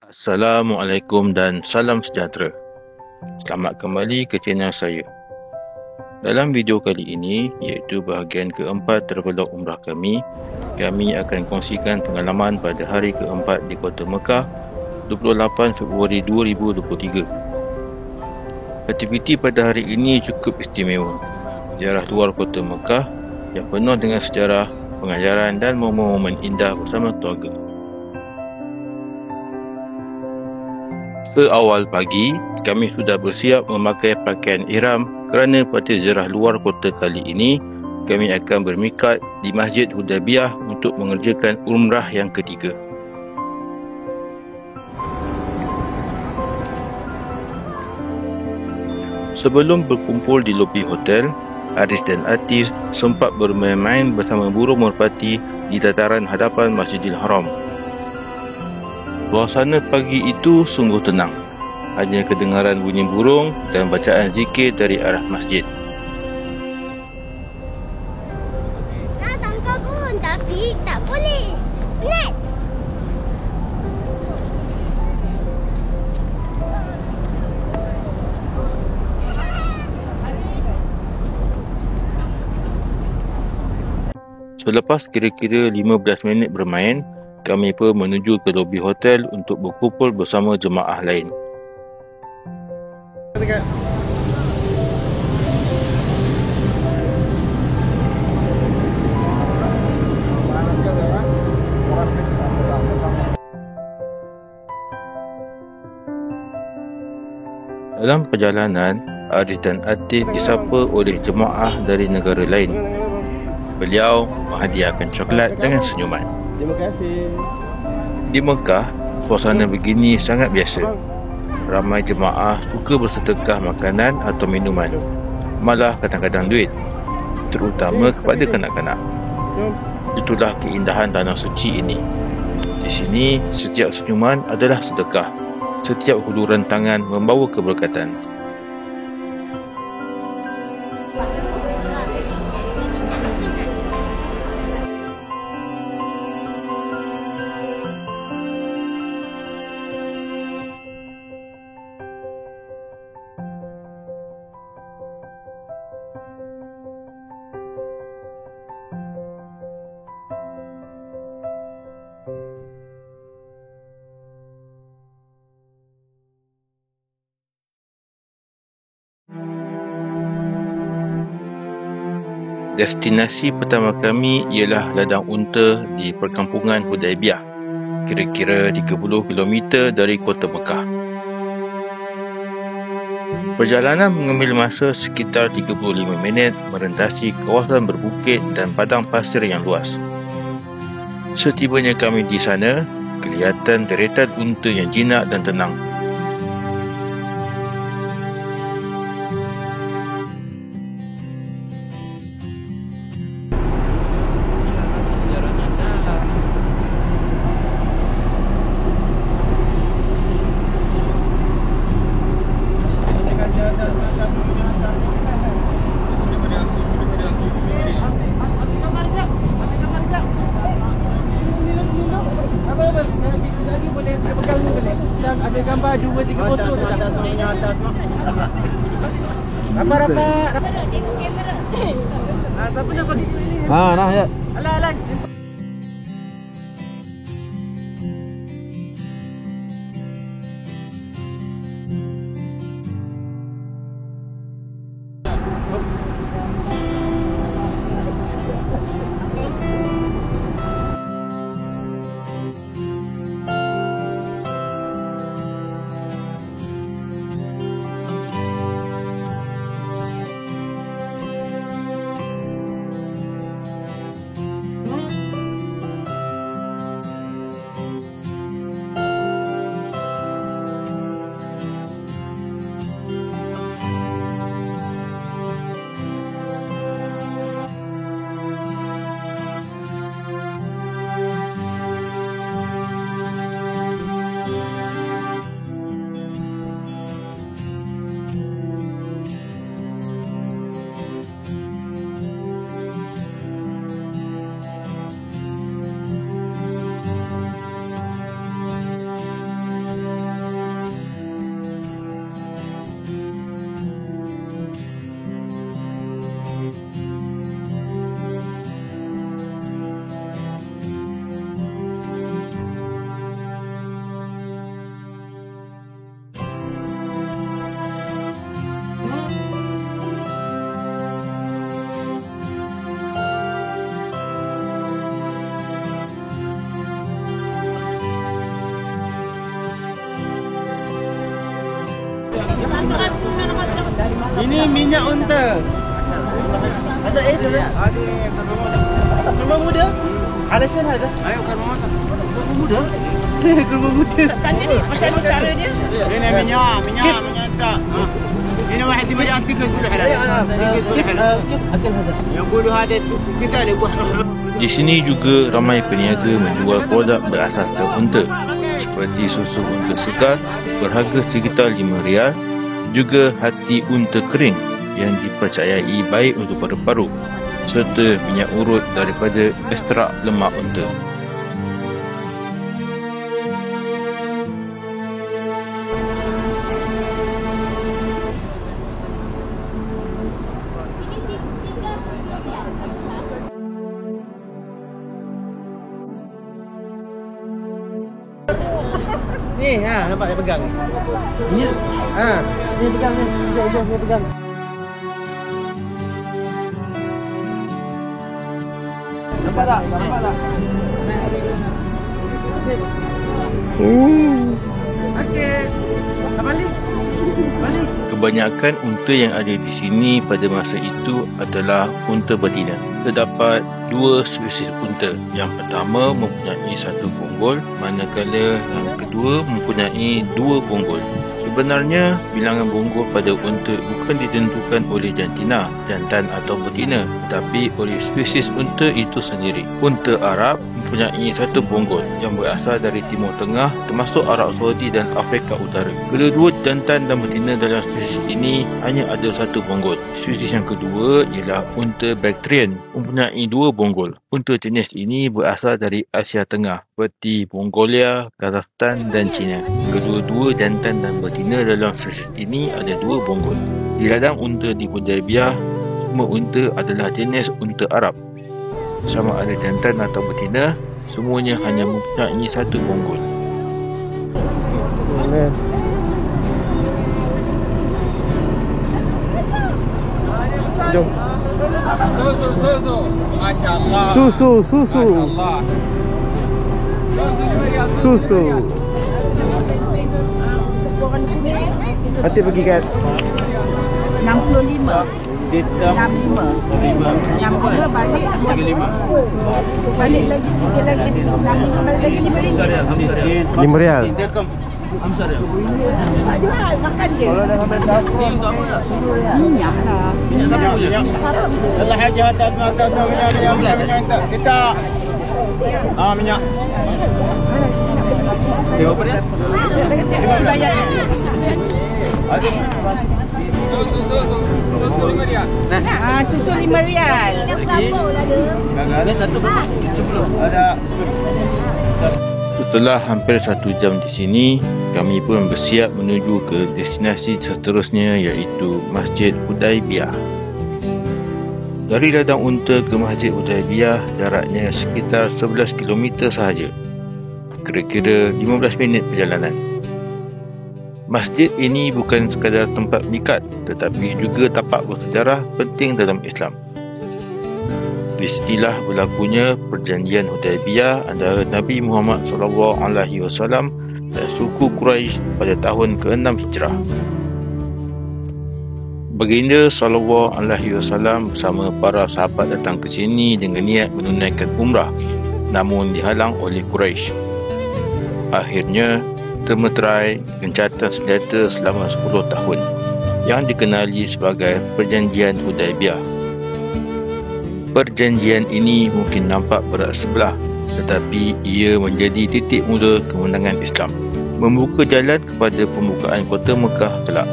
Assalamualaikum dan salam sejahtera. Selamat kembali ke channel saya. Dalam video kali ini, iaitu bahagian keempat travelog umrah kami akan kongsikan pengalaman pada hari keempat di Kota Mekah 28 Februari 2023. Aktiviti pada hari ini cukup istimewa. Ziarah luar Kota Mekah yang penuh dengan sejarah, pengajaran dan momen-momen indah bersama keluarga. Seawal pagi, kami sudah bersiap memakai pakaian ihram kerana pada ziarah luar kota kali ini, kami akan bermikat di Masjid Hudaybiyah untuk mengerjakan umrah yang ketiga. Sebelum berkumpul di lobi hotel, Aris dan Atif sempat bermain-main bersama burung merpati di dataran hadapan Masjidil Haram. Suasana pagi itu sungguh tenang. Hanya kedengaran bunyi burung dan bacaan zikir dari arah masjid. Nak tangkap pun, tapi tak boleh. Penat. Selepas kira-kira 15 minit bermain, kami pun menuju ke lobi hotel untuk berkumpul bersama jemaah lain. Dalam perjalanan, Aris dan Atif disapa oleh jemaah dari negara lain. Beliau menghadiahkan coklat dengan senyuman. Terima kasih. Di Mekah, suasana begini sangat biasa. Ramai jemaah suka bersedekah makanan atau minuman, malah kadang-kadang duit, terutama kepada kanak-kanak. Itulah keindahan tanah suci ini. Di sini, setiap senyuman adalah sedekah. Setiap huluran tangan membawa keberkatan. Destinasi pertama kami ialah ladang unta di perkampungan Hudaybiyah, kira-kira 30 km dari Kota Mekah. Perjalanan mengambil masa sekitar 35 minit merentasi kawasan berbukit dan padang pasir yang luas. Setibanya kami di sana, kelihatan deretan unta yang jinak dan tenang. Ada gambar 2-3 foto tu. Rapat. Tengok kamera. Siapa nak bagi ni? Nah ya. Alah. Ini minyak unta. Ada air dia. Kurma muda. Alasan ada. Ayo kurma muda. Kurma muda. Kurma muda. Tanya ni macam mana caranya? Ini minyak tak. Ini واحد يبغى يأكل كل حلال. أكل هذا. يقولوا هذا kita ada buah. Di sini juga ramai peniaga menjual produk berasaskan unta seperti susu unta segar berharga sekitar RM5, juga hati unta kering yang dipercayai baik untuk paru-paru, serta minyak urut daripada ekstrak lemak unta. Ni, nampak dia pegang. Ni, ni pegang ni. Jom dia pegang. Nampak tak? Okey. Balik. Kebanyakan unta yang ada di sini pada masa itu adalah unta betina. Terdapat dua spesies unta. Yang pertama mempunyai satu bonggol, manakala yang kedua mempunyai dua bonggol. Sebenarnya, bilangan bonggol pada unta bukan ditentukan oleh jantina, jantan atau betina, tetapi oleh spesies unta itu sendiri. Unta Arab mempunyai satu bonggol yang berasal dari Timur Tengah, termasuk Arab Saudi dan Afrika Utara. Kedua-dua jantan dan betina dalam spesies ini hanya ada satu bonggol. Spesies yang kedua ialah unta Bactrian, mempunyai dua bonggol. Unta jenis ini berasal dari Asia Tengah, seperti Mongolia, Kazakhstan dan China. Kedua-dua jantan dan betina dalam spesies ini ada dua bonggol. Di ladang unta di Hudaibiyah, semua unta adalah jenis unta Arab. Sama ada jantan atau betina, semuanya hanya mempunyai satu bonggol. Jom. Masya-Allah. Susu. Masya-Allah. Susu. Nanti pergi kat 65. dia 65. Yang kedua balik 35. Balik lagi 3 lagi. Balik lagi RM5. RM5. Tak jual, makan je. Kalau dah sampai satu Minyak lah. Allah haji atas minyak kita. Minyak. Tengok apa dia? Susu RM5. Susu RM5. Ada satu ada. Setelah hampir 1 jam di sini, kami pun bersiap menuju ke destinasi seterusnya, iaitu Masjid Hudaibiyah. Dari ladang unta ke Masjid Hudaibiyah jaraknya sekitar 11 km sahaja. Kira-kira 15 minit perjalanan. Masjid ini bukan sekadar tempat mikat, tetapi juga tapak bersejarah penting dalam Islam. Di sinilah berlakunya perjanjian Hudaibiyah antara Nabi Muhammad SAW dan suku Quraisy pada tahun ke-6 Hijrah. Baginda SAW bersama para sahabat datang ke sini dengan niat menunaikan umrah, namun dihalang oleh Quraisy. Akhirnya termeterai gencatan senjata selama 10 tahun yang dikenali sebagai Perjanjian Hudaibiyah. Perjanjian ini mungkin nampak berat sebelah, tetapi ia menjadi titik mula kemenangan Islam, membuka jalan kepada pembukaan kota Mekah kelak.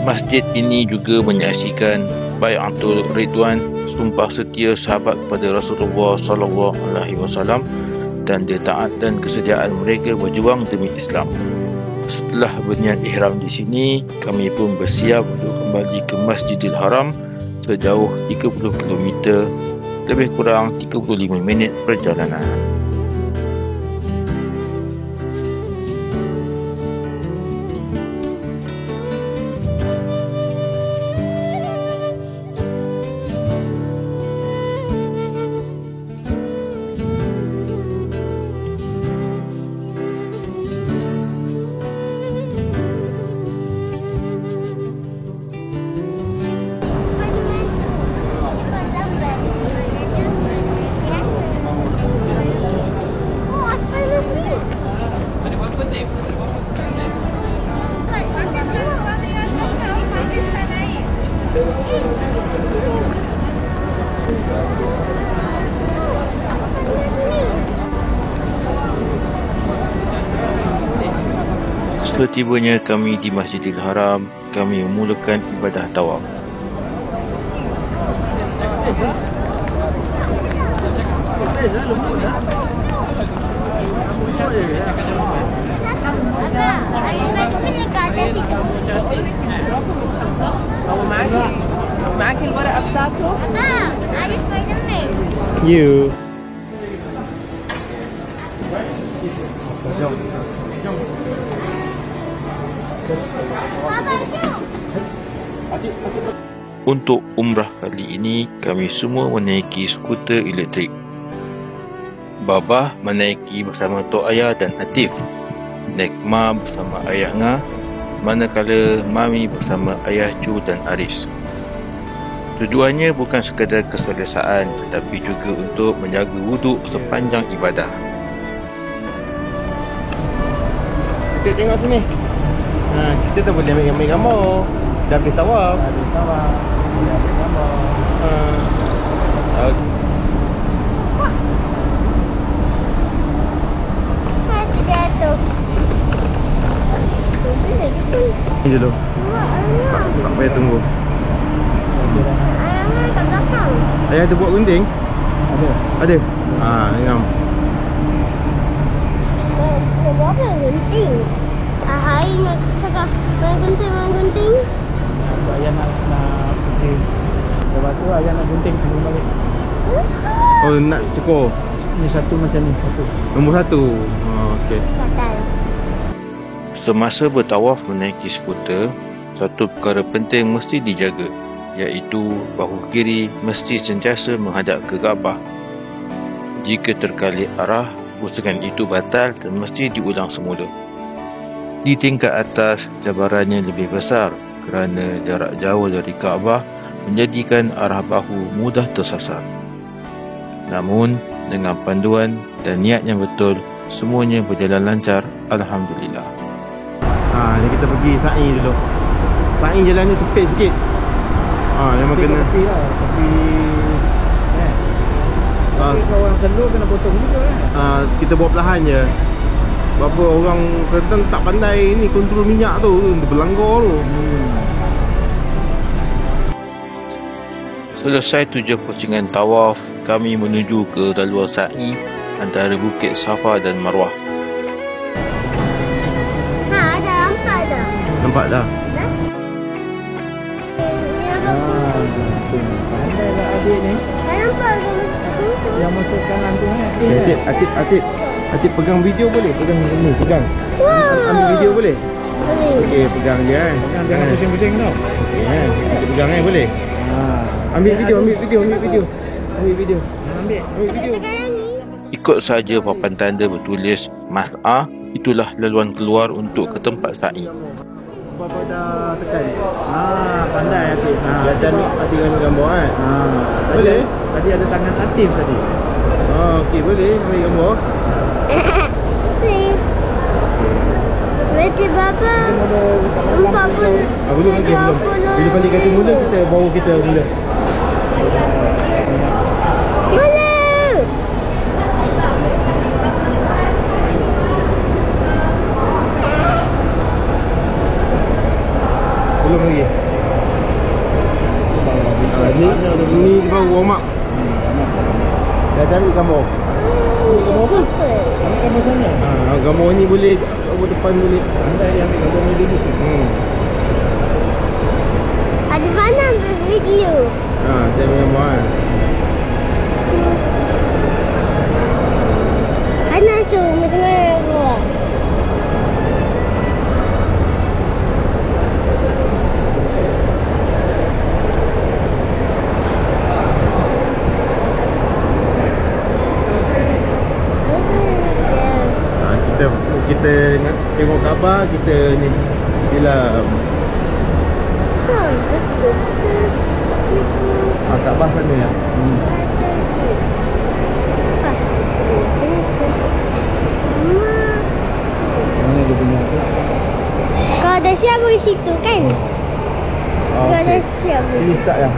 Masjid ini juga menyaksikan Bai'atul Ridwan, sumpah setia sahabat kepada Rasulullah SAW dan taat dan kesediaan mereka berjuang demi Islam. Setelah berniat ihram di sini, kami pun bersiap untuk kembali ke Masjidil Haram sejauh 30 km, lebih kurang 35 minit perjalanan. Setibanya kami di Masjidil Haram, kami memulakan ibadah tawaf. Abang, ayah saya tu kena kat atas itu. Abang, ada Spiderman. You. Abang, jom. Untuk umrah kali ini, kami semua menaiki skuter elektrik. Babah menaiki bersama Tok Ayah dan Atif. Nekma bersama Ayah Ngah, manakala Mami bersama Ayah Cu dan Aris. Tujuannya bukan sekadar keselesaan tetapi juga untuk menjaga wuduk sepanjang ibadah. Kita tengok sini. Kita tak boleh ambil gambar. Dah habis tawaf. Saya jatuh. Ni dulu. Tak payah tunggu. Ayah kat belakang. Ayah ada buat gunting? Ada? Ngam. Buat apa gunting? Hari nak cakap main gunting. ayah nak gunting. Lepas tu ayah nak gunting sebelum balik. Oh, nak cukur. Ni satu macam ni, satu. Nombor 1. Okey. Batal. Semasa bertawaf menaiki skuter, satu perkara penting mesti dijaga, iaitu bahu kiri mesti sentiasa menghadap ke Kaabah. Jika terkalik arah, usahakan itu batal dan mesti diulang semula. Di tingkat atas, cabarannya lebih besar kerana jarak jauh dari Kaabah menjadikan arah bahu mudah tersasar. Namun, dengan panduan dan niat yang betul, semuanya berjalan lancar, Alhamdulillah. Ni kita pergi sa'i dulu. Sa'i jalannya tepik sikit. Memang kena. Tapi lah, tapi kalau orang selur kena potong juga Kita buat perlahan je. Berapa orang kata tak pandai ni kontrol minyak tu, berlanggar tu. Selesai 7 pusingan tawaf, kami menuju ke laluan sa'i antara Bukit Safa dan Marwah. Ada nampak dah. Nampak dah? Ni apa? Pandai lah adik ni. Dah nampak ke? Yang masuk kanan tu Atik pegang video boleh? Pegang ni, pegang. Wow. Ambil video boleh? Boleh. Okey, pegang je kan. Jangan pusing-pusing tau. Okey kan. Kita pegang boleh? Ambil video. Ambil video. Ambil video. Sekarang ni. Ikut saja papan tanda bertulis Mas'ah, itulah laluan keluar untuk ke tempat sa'i. Bapak dah tekan. Pandai adik. Kelihatan Atik ambil gambar kan? Boleh? Tadi ada tangan aktif tadi. Okey, boleh ambil gambar. Berarti bapa. Nampak pun. Belum lagi, belum. Bila balik kata mula, kita bawa kita mula. Mana? Belum lagi. Ni baru warm up. Dah ambil gambar. Gambar apa? Ambil gambar sana. Gambar ni boleh depan boleh. Pandai dia ambil gambar ni dulu. Ada mana ambil video? Dia ambil gambar kan. Anak tu macam mana buat? Kita tengok Kaabah, kita ni silam. Kaabah sana ya. Mana dia punya tu? Kau dah siap di situ kan? Kau dah siap. Ini start ya.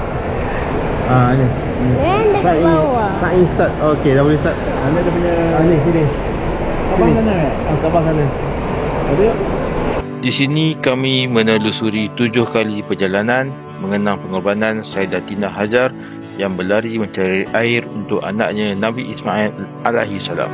Ni. Dah ke bawah. Sa'i start. Okey, dah boleh start. Mana dia punya? Ni sini. Abang sana. Kaabah sana. Ada? Di sini kami menelusuri 7 kali perjalanan mengenang pengorbanan Sayyidatina Hajar yang berlari mencari air untuk anaknya Nabi Ismail alaihi salam.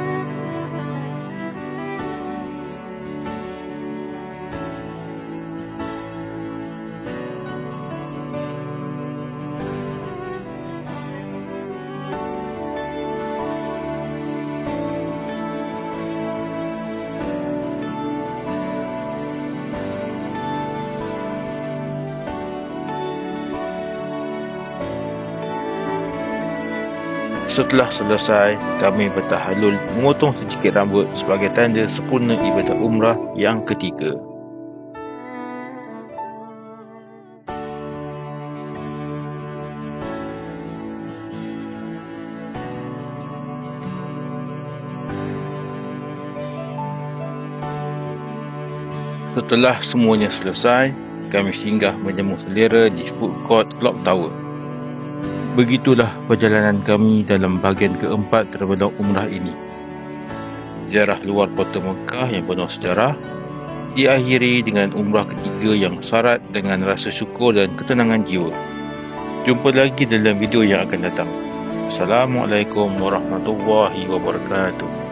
Setelah selesai, kami bertahalul memotong sedikit rambut sebagai tanda sempurna ibadah umrah yang ketiga. Setelah semuanya selesai, kami singgah menjamu selera di food court Clock Tower. Begitulah perjalanan kami dalam bahagian keempat terbilang umrah ini. Ziarah luar kota Mekah yang penuh sejarah diakhiri dengan umrah ketiga yang syarat dengan rasa syukur dan ketenangan jiwa. Jumpa lagi dalam video yang akan datang. Assalamualaikum warahmatullahi wabarakatuh.